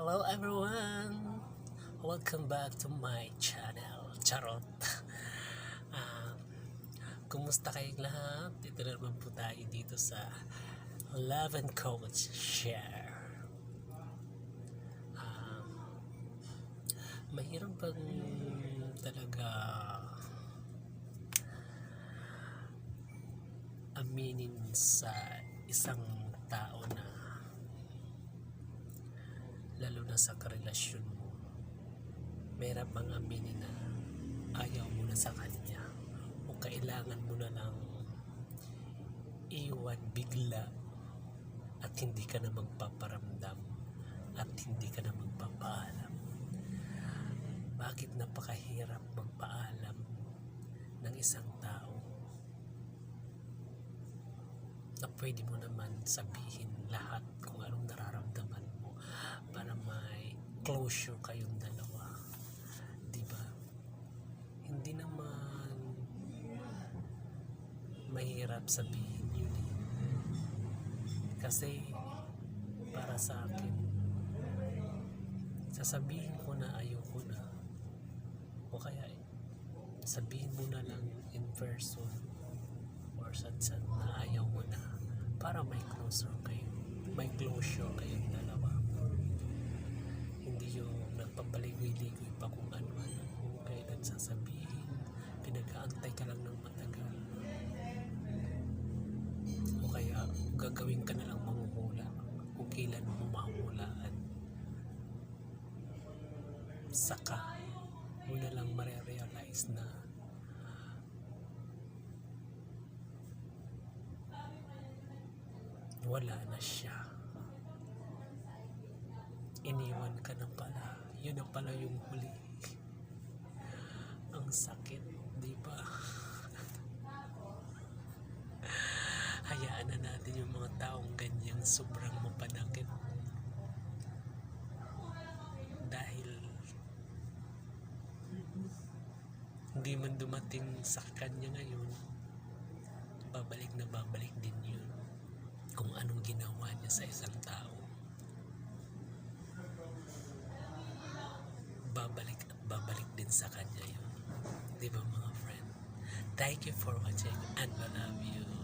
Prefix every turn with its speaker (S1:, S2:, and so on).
S1: Hello everyone! Welcome back to my channel. Charot! Ah, Kumusta kayong lahat? Ito na naman po tayo dito sa Love and Coach Share. Um, Mahirap bang talaga aminin sa isang tao na lalo na sa karelasyon mo, mahirap bang aminin na ayaw mo na sa kanya o kailangan mo na lang iwan bigla at hindi ka na magpaparamdam at hindi ka na magpapaalam? Bakit napakahirap magpaalam ng isang tao na pwede mo naman sabihin lahat kung anong nararamdaman mo para may closure kayong dalawa, diba? Hindi naman mahirap sabihin yun kasi para sa akin, sasabihin ko na ayoko na o kaya sabihin mo na lang in person or sad na ayaw mo na para may closure kayong dalawa. Hindi yung nagpapaligoy-ligoy pa kung ano-ano, kung kailan sasabihin, pinag-aantay ka lang ng matagal o kaya gagawin ka na lang manghuhula kung kailan mo mahuhulaan, saka mo na lang marirealize na wala na siya, iniwan ka na pala, yun na pala yung huli. Ang sakit, di ba? Hayaan na natin yung mga taong ganyan, sobrang mapanakit, dahil hindi man dumating sa kanya ngayon, babalik na babalik din yun kung anong ginawa niya sa isang tao. Babalik at babalik din sa kanya yun, di ba mga friend? Thank you for watching and I love you.